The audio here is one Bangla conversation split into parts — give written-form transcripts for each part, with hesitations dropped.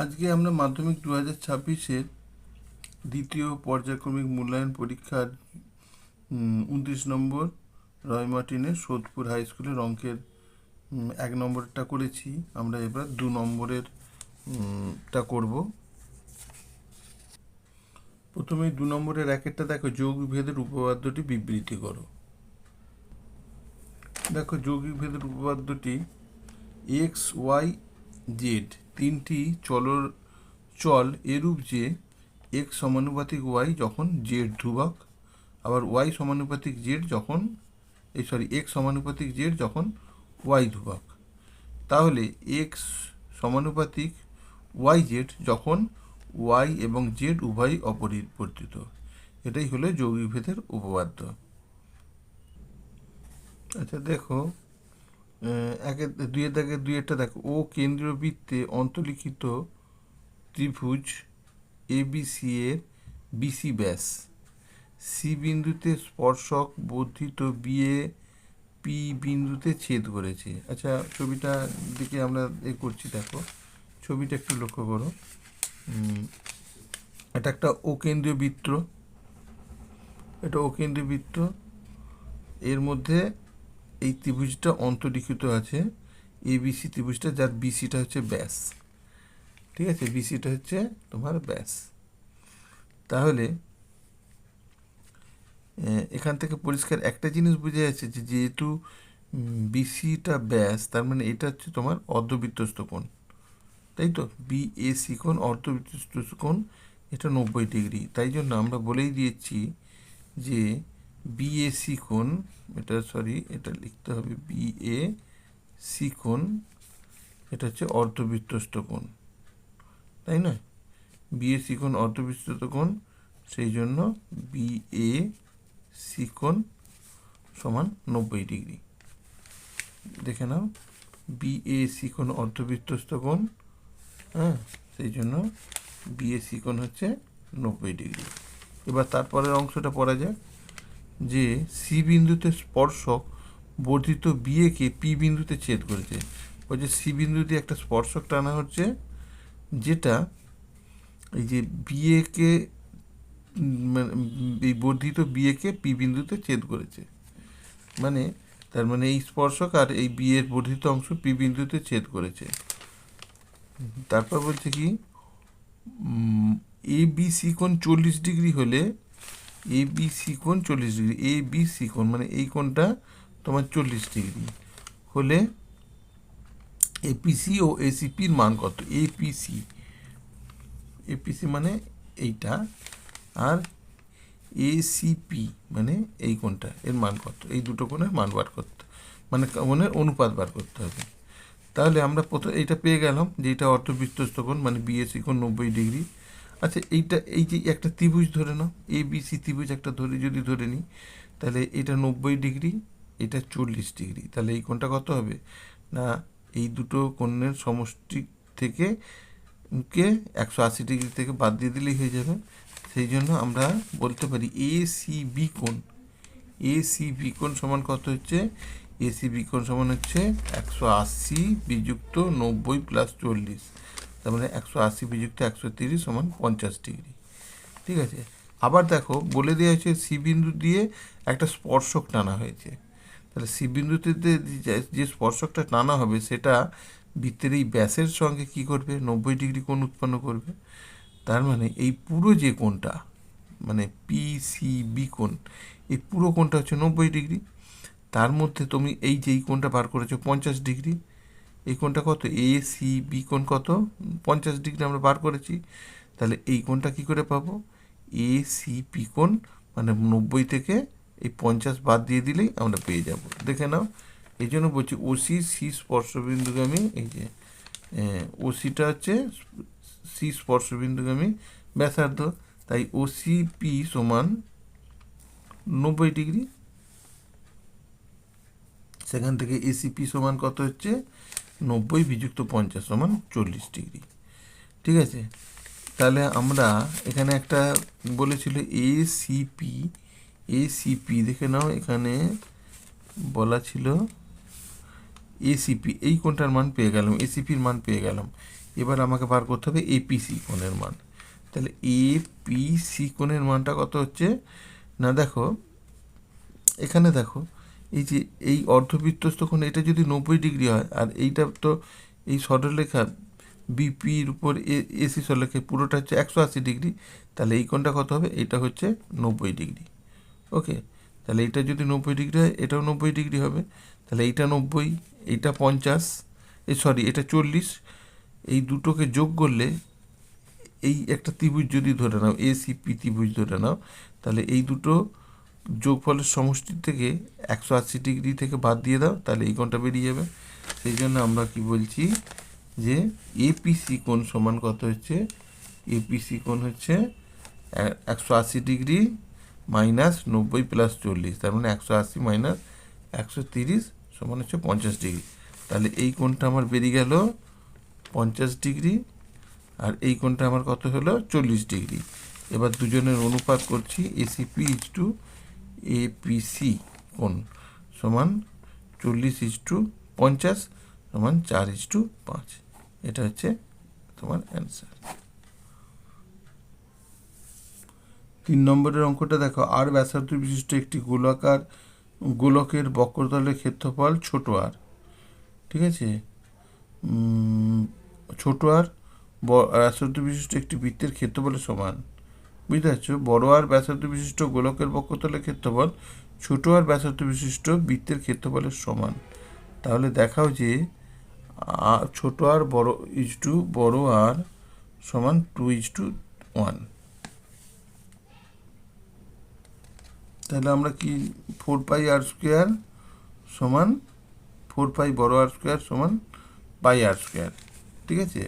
আজকে আমরা মাধ্যমিক 2026-এর দ্বিতীয় পর্যায়ক্রমিক মূল্যায়ন পরীক্ষার 29 নম্বর রয় মার্টিনের সোদপুর হাই স্কুলের অঙ্কের 1 নম্বরটা করেছি। আমরা এবার 2 নম্বরের টা করব। প্রথমে 2 নম্বরের র্যাকেটটা দেখো, যৌগিক ভেদের উপপাদ্যটি বিবৃতি করো। দেখো, যৌগিক ভেদের উপপাদ্যটি এক্স ওয়াই জেড তিনটি চল এরূপ যে এক্স সমানুপাতিক ওয়াই যখন জেড ধ্রুবক, আবার ওয়াই সমানুপাতিক জেড যখন এক্স সমানুপাতিক জেড যখন ওয়াই ধ্রুবক। তাহলে এক্স সমানুপাতিক ওয়াই জেড যখন ওয়াই এবং জেড উভয়ই অপরিবর্তিত। এটাই হলো যৌগিক ভেদের উপপাদ্য। আচ্ছা দেখো, দুইয়েরটা দেখো, ও কেন্দ্রীয় বৃত্তে অন্তর্লিখিত ত্রিভুজ এবিসি এর বিসি ব্যাস সি বিন্দুতে স্পর্শক বর্ধিত বিএ পি বিন্দুতে ছেদ করেছে। আচ্ছা, ছবিটা দিকে আমরা করছি, দেখো ছবিটা একটু লক্ষ্য করো। এটা একটা অকেন্দ্রীয় বৃত্ত, এর মধ্যে এই ত্রিভুজটা অন্তর্লিখিত আছে, এবিসি ত্রিভুজটা, যার বিসিটা হচ্ছে ব্যাস। ঠিক আছে, বিসিটা হচ্ছে তোমার ব্যাস। তাহলে এখান থেকে পরিষ্কার একটা জিনিস বোঝা যাচ্ছে যে যেহেতু বিসিটা ব্যাস, তার মানে এটা হচ্ছে তোমার অর্ধবৃত্তস্থ কোণ, তাই তো। বিএসি কোণ অর্ধবৃত্তস্থ কোণ, এটা 90 ডিগ্রি। তাই জন্য আমরা বলেই দিয়েছি যে বিএসি কোণ, এটা লিখতে হবে বিএসি কোণ, এটা হচ্ছে অর্ধবৃত্তস্থ কোণ, তাই না। বিএসি কোণ অর্ধবৃত্তস্থ কোণ, সেই জন্য বিএসি কোণ সমান 90 ডিগ্রি। দেখে নাও, বিএসি কোণ অর্ধবৃত্তস্থ কোণ, হ্যাঁ, সেই জন্য বিএসি কোণ হচ্ছে 90 ডিগ্রি। এবার তারপরের অংশটা পড়া যাক, যে সি বিন্দুতে স্পর্শক বর্ধিত বিএকে পি বিন্দুতে ছেদ করেছে। বলছে সি বিন্দু দিয়ে একটা স্পর্শক টানা হচ্ছে, যেটা এই যে বিএকে এই বর্ধিত বিএকে পি বিন্দুতে ছেদ করেছে। মানে তার মানে এই স্পর্শক আর এই বি এর বর্ধিত অংশ পি বিন্দুতে ছেদ করেছে। তারপর বলছে কি, এ বি সি কোণ 40 ডিগ্রি হলে, এ বি সি কোণ 40 ডিগ্রি, এ বি সি কোণ মানে এই কোণটা তোমার 40 ডিগ্রি হলে এপিসি ও এসিপির মান কত। এপিসি মানে এইটা, আর এসিপি মানে এই কোণটা, এর মান কত। এই দুটো কোণের মান বার করতে, মানে কোণের অনুপাত বার করতে হবে। তাহলে আমরা প্রথমে এইটা পেয়ে গেলাম যে এটা অর্ধবৃত্তস্থ কোণ, মানে বিএসি কোণ 90 ডিগ্রি। আচ্ছা, এই যে একটা ত্রিভুজ ধরে নাও, এবিসি ত্রিভুজ একটা ধরে নিই, তাহলে এটা 90 ডিগ্রি, এটা 40 ডিগ্রি। তাহলে এই কোণটা কত হবে না, এই দুটো কোণের সমষ্টি থেকে 180 ডিগ্রি থেকে বাদ দিয়ে দিলেই হয়ে যাবে। সেই জন্য আমরা বলতে পারি এসিবি কোণ সমান কত হচ্ছে, এসিবি কোণ সমান হচ্ছে 180 বিযুক্ত 90 প্লাস 40, তার মানে 180 বিযুক্ত 130 সমান 50 ডিগ্রি। ঠিক আছে, আবার দেখো বলে দেওয়া হয়েছে সি বিন্দু দিয়ে একটা স্পর্শক টানা হয়েছে। তাহলে সি বিন্দুতে যে স্পর্শকটা টানা হবে, সেটা বৃত্তের এই ব্যাসের সঙ্গে কি করবে, 90 ডিগ্রি কোণ উৎপন্ন করবে। তার মানে এই পুরো যে কোণটা, মানে পিসিবি কোণ, এই পুরো কোণটা হচ্ছে 90 ডিগ্রি। তার মধ্যে তুমি এই যেই কোণটা বার করেছো 50 ডিগ্রি, এই কোণটা কত, এ সি বি কোণ কত, 50 ডিগ্রি আমরা বার করেছি। তাহলে এই কোণটা কি করে পাবো, এ সি পি কোণ, মানে 90 থেকে এই 50 বাদ দিয়ে দিলেই আমরা পেয়ে যাব। দেখে নাও, এই জন্য বলছি ওসি সি স্পর্শবিন্দুগামী, এই যে ওসিটা হচ্ছে সি স্পর্শবিন্দুগামী ব্যাসার্ধ, তাই ওসি পি সমান 90 ডিগ্রি। সেখান থেকে এসিপি সমান কত হচ্ছে, 90 বিযুক্ত 50 সমান 40 ডিগ্রি। ঠিক আছে, তাহলে আমরা এখানে একটা বলেছিল এসিপি, দেখে নাও এখানে বলা ছিল এসিপি এই কোণটার মান পেয়ে গেলাম, এসিপির মান পেয়ে গেলাম। এবার আমাকে বার করতে হবে এপিসি কোণের মান। তাহলে এপিসি কোণের মানটা কত হচ্ছে না, দেখো এখানে দেখো এই যে এই অর্ধবৃত্তস্থ কোণ এটা যদি 90 ডিগ্রি হয়, আর এইটা তো এই সরলরেখা বিপির উপর এসি সরলরেখা পুরোটা হচ্ছে 180 ডিগ্রি, তাহলে এই কোণটা কত হবে, এটা হচ্ছে 90 ডিগ্রি। ওকে, তাহলে এইটা যদি 90 ডিগ্রি হয় এটাও 90 ডিগ্রি হবে, তাহলে এইটা 90, এইটা 50, এটা 40, এই দুটোকে যোগ করলে এই একটা ত্রিভুজ যদি ধরে নাও, এসিপি ত্রিভুজ ধরে নাও, তাহলে এই দুটো যোগফলের সমষ্টি থেকে 180 ডিগ্রি থেকে বাদ দিয়ে দাও, তাহলে এই কোণটা বেরিয়ে যাবে। সেই জন্য আমরা কি বলছি যে এপিসি কোণ সমান কত হচ্ছে, এপিসি কোণ হচ্ছে 180 ডিগ্রি মাইনাস 90 প্লাস 40, তার মানে 180 মাইনাস 130 সমান হচ্ছে 50 ডিগ্রি। তাহলে এই কোণটা আমার বেরিয়ে গেল 50 ডিগ্রি, আর এই কোণটা আমার কত হলো 40 ডিগ্রি। এবার দুজনের অনুপাত করছি, এসিপি ইজ টু এপিসি কোণ সমান 40:50 সমান 4:5। এটা হচ্ছে তোমার অ্যান্সার। 3 নম্বরের অঙ্কটা দেখো, আর ব্যাসার্ধ বিশিষ্ট একটি গোলকের বক্রতলের ক্ষেত্রফল ছোট আর, ঠিক আছে, ছোট আর ব্যাসার্ধ বিশিষ্ট একটি বৃত্তের ক্ষেত্রফলের সমান। বুঝতে পারছো, বড় আর ব্যাসার্ধ বিশিষ্ট গোলকের বক্রতলের ক্ষেত্রফল ছোট আর ব্যাসার্ধ বিশিষ্ট বৃত্তের ক্ষেত্রফলের সমান। তাহলে দেখাও যে ছোট আর বড় ইজ টু বড় আর সমান 2:1। তাহলে আমরা কি 4πr² সমান 4π বড় আর স্কোয়ার সমান πr², ঠিক আছে,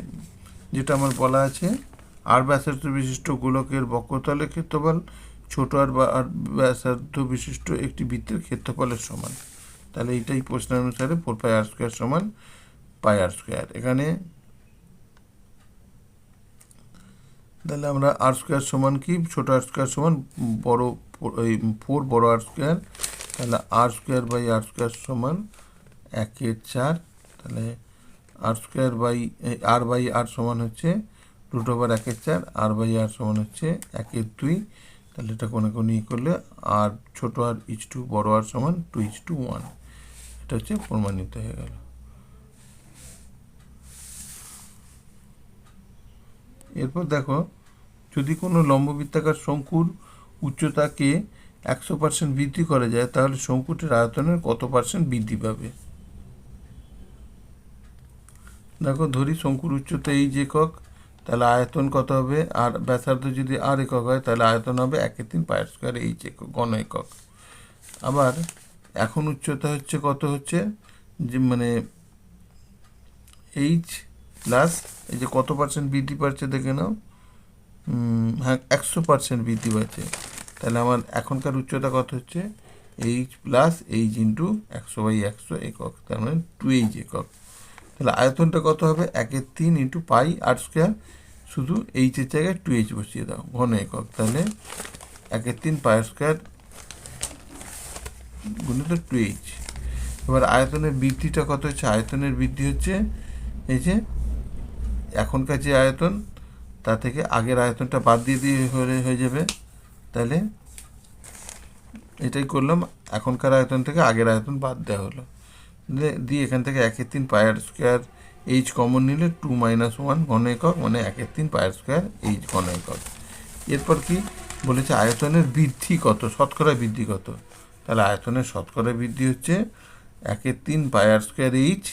যেটা আমার বলা আছে আর ব্যাসার্ধ বিশিষ্ট গোলকের বক্রতলের ক্ষেত্রফল ছোট আর ব্যাসার্ধ বিশিষ্ট একটি বৃত্তের ক্ষেত্রফলের সমান। তাহলে এইটাই প্রশ্ন অনুসারে 4πr² সমান πr²। এখানে তাহলে আমরা r² সমান কি, ছোট r² সমান বড় 4 বড় r², তাহলে r² সমান 1/4। তাহলে r² সমান হচ্ছে √1/4, r/r সমান হচ্ছে 1/2। তাহলে এটা কোণাকুণি করলে আর ছোট আর ইজ টু বড় আর সমান 2:1। এটা হচ্ছে প্রমাণিত হয়ে গেল। এরপর দেখো, যদি কোনো লম্ববৃত্তাকার শঙ্কুর উচ্চতাকে 100% বৃদ্ধি করা যায়, তাহলে শঙ্কুটির আয়তনের কত % বৃদ্ধি পাবে। দেখো ধরি শঙ্কুর উচ্চতা এই একক, তাহলে আয়তন কত হবে, আর ব্যাসার্ধ যদি আর একক হয় তাহলে আয়তন হবে 1/3πr² এইচ একক, ঘন একক। আবার এখন উচ্চতা হচ্ছে কত হচ্ছে, যে মানে এইচ প্লাস এই যে কত % বৃদ্ধি পাচ্ছে দেখে নাও, হ্যাঁ 100% বৃদ্ধি পাচ্ছে। তাহলে আমার এখনকার উচ্চতা কত হচ্ছে, এইচ প্লাস এইচ ইন্টু 100/100 একক, তার মানে 2h একক। তাহলে আয়তনটা কত হবে, 1/3 ইন্টু πr², শুধু এইচের জায়গায় 2h বসিয়ে দাও, ঘন একক। তাহলে 1/3πr² গুণিত 2h। এবার আয়তনের বৃদ্ধিটা কত হচ্ছে, আয়তনের বৃদ্ধি হচ্ছে এই যে এখনকার যে আয়তন তা থেকে আগের আয়তনটা বাদ দিয়ে হয়ে যাবে। তাহলে এটাই করলাম, এখনকার আয়তন থেকে আগের আয়তন বাদ দেওয়া হলো, দিয়ে এখান থেকে 1/3πr² এইচ কমন নিলে 2 - 1 ঘন একক, মানে 1/3πr² এইচ ঘন একক। এরপর কি বলেছে, আয়তনের বৃদ্ধি কত, শতকরা বৃদ্ধি কত। তাহলে আয়তনের শতকরা বৃদ্ধি হচ্ছে 1/3πr² এইচ,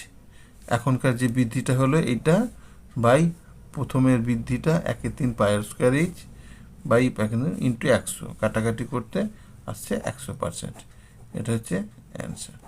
এখনকার যে বৃদ্ধিটা হলো এইটা, বাই প্রথমের বৃদ্ধিটা 1/3πr² এইচ বাই ইন্টু 100, কাটাকাটি করতে আসছে 100%। এটা হচ্ছে অ্যান্সার।